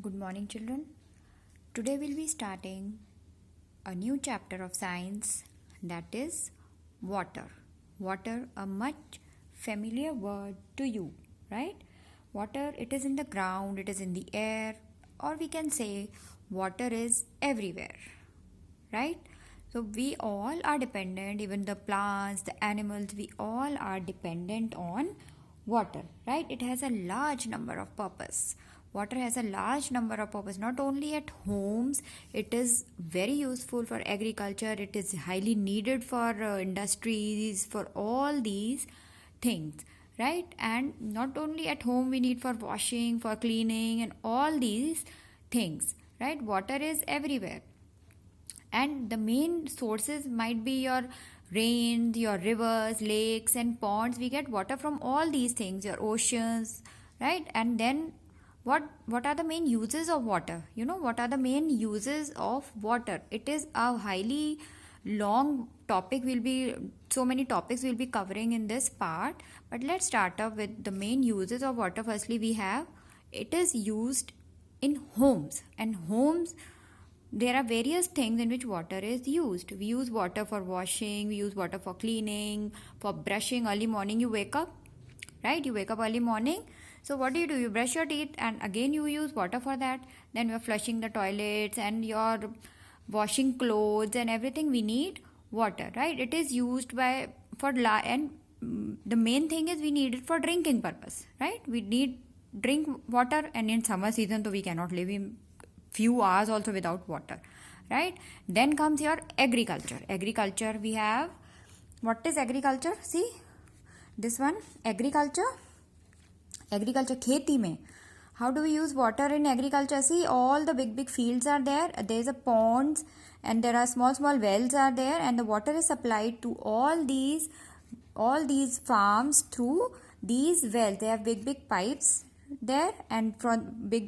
Good morning, children. Today we'll be starting a new chapter of science, that is water. Water, a much familiar word to you, right? Water, it is in the ground, it is in the air, or we can say water is everywhere, right? So we all are dependent, even the plants, the animals, we all are dependent on water, right? It has a large number of purpose. Water has a large number of purpose, not only at homes. It is very useful for agriculture, it is highly needed for industries, for all these things, right? And not only at home, we need for washing, for cleaning, and all these things, right? Water is everywhere, and the main sources might be your rains, your rivers, lakes, and ponds. We get water from all these things, your oceans, right? And then what are the main uses of water? What are the main uses of water? It is a highly long topic. So many topics we'll be covering in this part, but let's start up with the main uses of water. Firstly, we have, it is used in homes, and homes, there are various things in which water is used. We use water for washing, we use water for cleaning, for brushing. Early morning you wake up, right? You wake up early morning. So what do? You brush your teeth, and again you use water for that. Then you're flushing the toilets and you're washing clothes and everything. We need water, right? It is used and the main thing is we need it for drinking purpose, right? We need drink water, and in summer season, so we cannot live in few hours also without water, right? Then comes your agriculture. We have, what is agriculture? See this one, agriculture kheti mein. How do we use water in agriculture? See, all the big fields are there. There's a ponds, and there are small wells are there, and the water is supplied to all these farms through these wells. They have big pipes there, and from they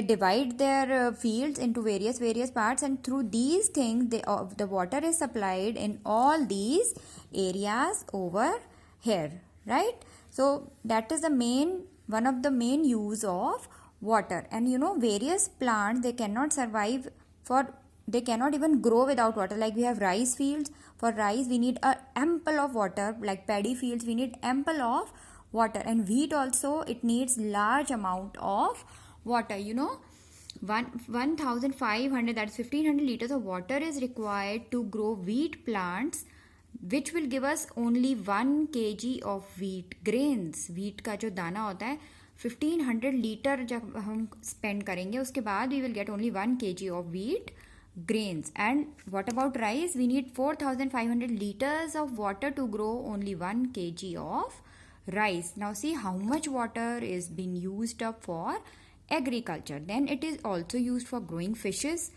divide their fields into various parts, and through these things the water is supplied in all these areas over here, right? So that is one of the main use of water. And various plants, they cannot even grow without water. Like we have rice fields. For rice we need ample of water. Like paddy fields, we need ample of water. And wheat also, it needs large amount of water. 1500, that's 1500 liters of water is required to grow wheat plants, which will give us only 1 kg of wheat grains. Wheat का जो दाना होता है 1500 litre जब हम spend करेंगे, उसके बाद we will get only 1 kg of wheat grains. And what about rice? We need 4500 liters of water to grow only 1 kg of rice. Now see how much water is being used up for agriculture. Then it is also used for growing fishes,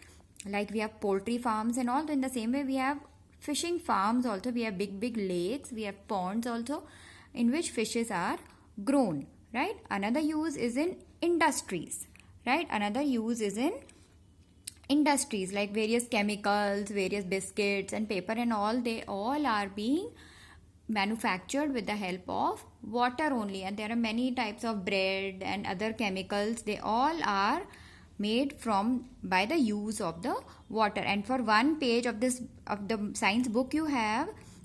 like we have poultry farms and all. In the same way, we have fishing farms also. We have big lakes, we have ponds also, in which fishes are grown, right? Another use is in industries, right? Like various chemicals, various biscuits and paper and all, they all are being manufactured with the help of water only. And there are many types of bread and other chemicals. They all are made by the use of the water. And for one page of the science book you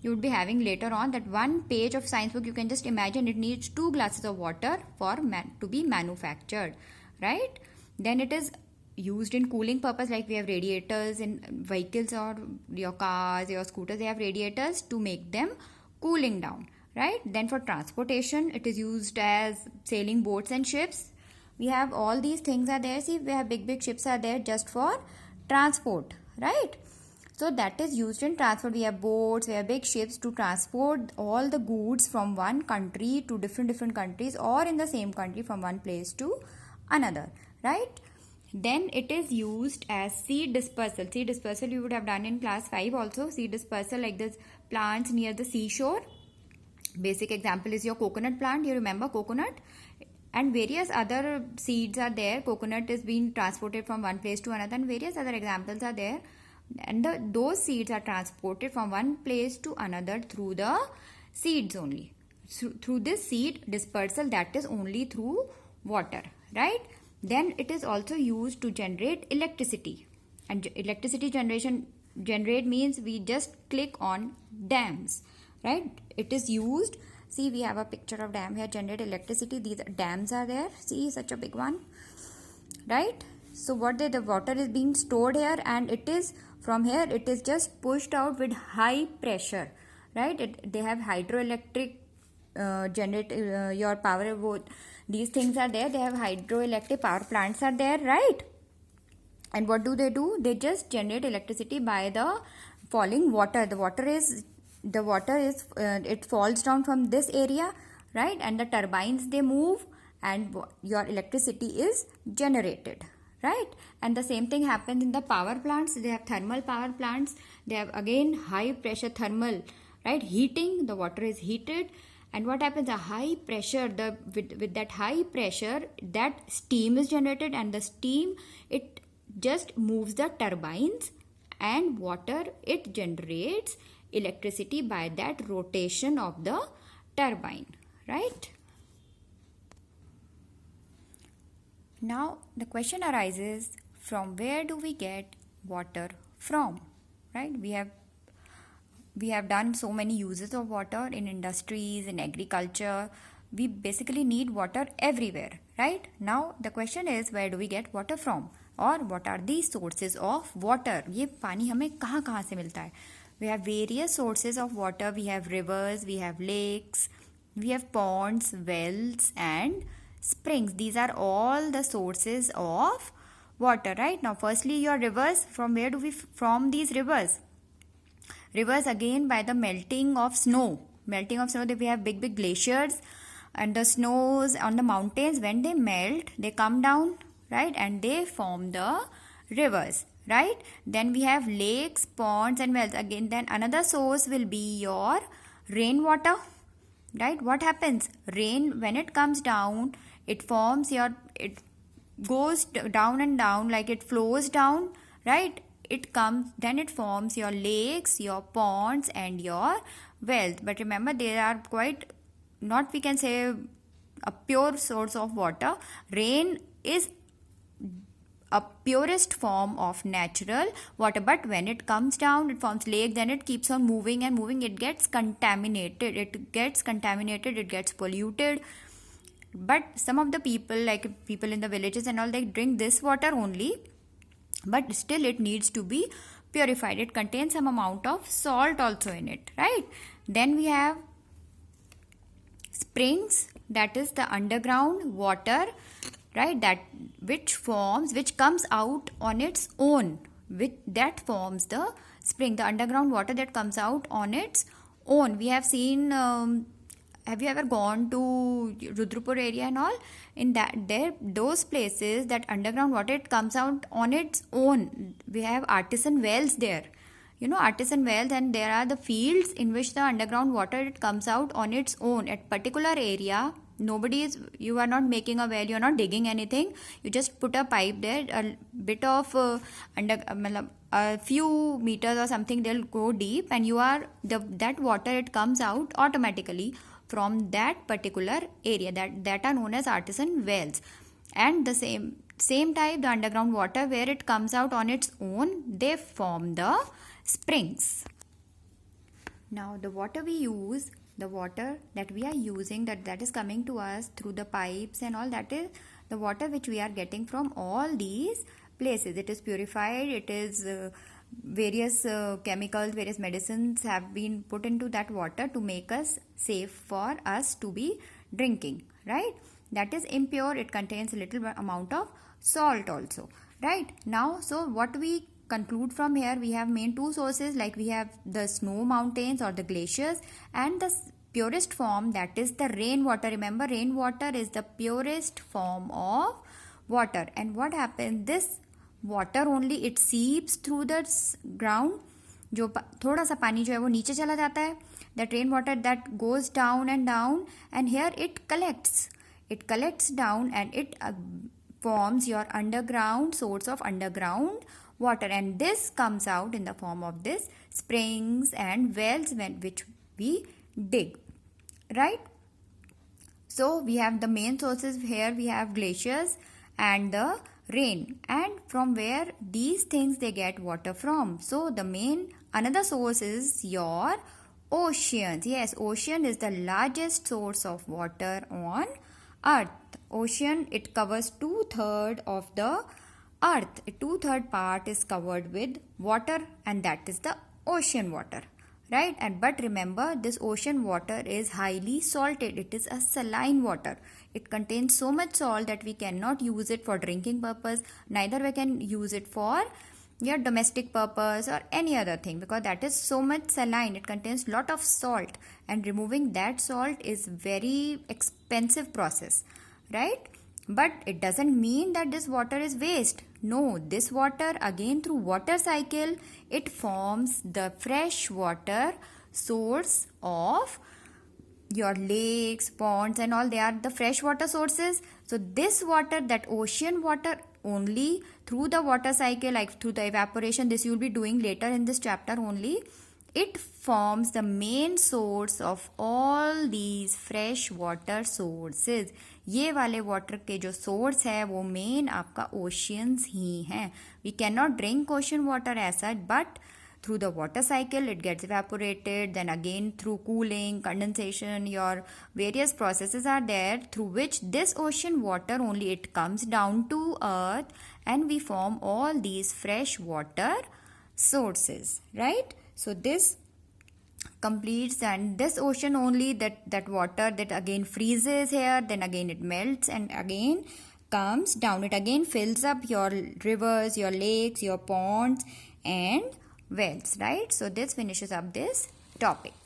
would be having later on, that one page of science book, you can just imagine it needs 2 glasses of water to be manufactured, right? Then it is used in cooling purpose. Like we have radiators in vehicles, or your cars, your scooters, they have radiators to make them cooling down, right? Then for transportation, it is used as sailing boats and ships. We have all these things are there. See, we have big ships are there just for transport, right? So that is used in transport. We have boats, we have big ships to transport all the goods from one country to different countries, or in the same country from one place to another, right? Then it is used as seed dispersal. Seed dispersal you would have done in class 5 also. Seed dispersal, like this plants near the seashore. Basic example is your coconut plant. You remember coconut? And various other seeds are there. Coconut is being transported from one place to another, and various other examples are there. And those seeds are transported from one place to another through the seeds only. Through this seed dispersal, that is only through water, right? Then it is also used to generate electricity. And electricity generate means we just click on dams, right? It is used. See, we have a picture of dam here, generate electricity. These dams are there. See, such a big one, right? So what the water is being stored here, and it is from here it is just pushed out with high pressure, right? They have hydroelectric generate your power. Both these things are there. They have hydroelectric power plants are there, right? And what do? They just generate electricity by the falling water. The water is it falls down from this area, right? And the turbines, they move, and your electricity is generated, right? And the same thing happens in the power plants. They have thermal power plants. They have again high pressure thermal, right? Heating, the water is heated, and what happens? A high pressure, with that high pressure, that steam is generated, and the steam, it just moves the turbines, and water, it generates electricity by that rotation of the turbine, right? Now the question arises, from where do we get water from, right? We have done so many uses of water in industries, in agriculture. We basically need water everywhere, right? Now the question is, where do we get water from, or what are the sources of water? ये पानी हमें कहाँ कहाँ से मिलता है? We have various sources of water. We have rivers, we have lakes, we have ponds, wells, and springs. These are all the sources of water, right? Now firstly, your rivers, from where do we from these rivers? Rivers, again, by the melting of snow. We have big glaciers, and the snows on the mountains, when they melt, they come down, right? And they form the rivers, right? Then we have lakes, ponds, and wells. Again, then another source will be your rainwater, right? What happens? Rain, when it comes down, it goes down and down, like it flows down, right? Then it forms your lakes, your ponds, and your wells. But remember, they are quite, not we can say a pure source of water. Rain is a purest form of natural water, but when it comes down, it forms lake, then it keeps on moving and moving. It gets contaminated, it gets polluted. But some of the people, like people in the villages and all, they drink this water only, but still it needs to be purified. It contains some amount of salt also in it, right? Then we have springs, that is the underground water, right? Which comes out on its own, that forms the spring, the underground water that comes out on its own. We have seen, have you ever gone to Rudrapur area and all? In those places, that underground water, it comes out on its own. We have artisan wells there, artisan wells, and there are the fields in which the underground water, it comes out on its own at particular area. You are not making a well, you are not digging anything, you just put a pipe there, a bit of a few meters or something, they'll go deep, and that water, it comes out automatically from that particular area, that are known as artisan wells. And the same type, the underground water, where it comes out on its own, they form the springs. Now the water we use, the water that we are using, that is coming to us through the pipes and all, that is the water which we are getting from all these places. It is purified, it is various chemicals, various medicines have been put into that water to make us safe for us to be drinking, right? That is impure, it contains a little amount of salt also, right? Now, so what we conclude from here, we have main two sources, like we have the snow mountains or the glaciers, and the purest form, that is the rainwater. Remember, rainwater is the purest form of water. And what happens, this water only, it seeps through the ground, जो थोड़ा सा पानी जो है वो नीचे चला जाता है, that rainwater, that goes down, and here it collects down, and it forms your underground source of underground water, and this comes out in the form of this springs and wells which we dig, right? So we have the main sources here. We have glaciers and the rain, and from where these things they get water from. So the main another source is your oceans. Yes, ocean is the largest source of water on earth. Ocean, it covers 2/3 of the earth. 2/3 part is covered with water, and that is the ocean water, right? And but remember, this ocean water is highly salted. It is a saline water. It contains so much salt that we cannot use it for drinking purpose, neither we can use it for your domestic purpose or any other thing, because that is so much saline. It contains lot of salt, and removing that salt is very expensive process, right? But it doesn't mean that this water is waste. No, this water, again through water cycle, it forms the fresh water source of your lakes, ponds and all. They are the fresh water sources. So this water, that ocean water, only through the water cycle, like through the evaporation, this you will be doing later in this chapter only, it forms the main source of all these fresh water sources. ये वाले water के जो source है वो main आपका oceans ही हैं. We cannot drink ocean water as such, but through the water cycle it gets evaporated, then again through cooling, condensation, your various processes are there through which this ocean water only it comes down to earth, and we form all these fresh water sources, right? So this completes, and this ocean only, that water that again freezes here, then again it melts and again comes down. It again fills up your rivers, your lakes, your ponds and wells, right? So this finishes up this topic.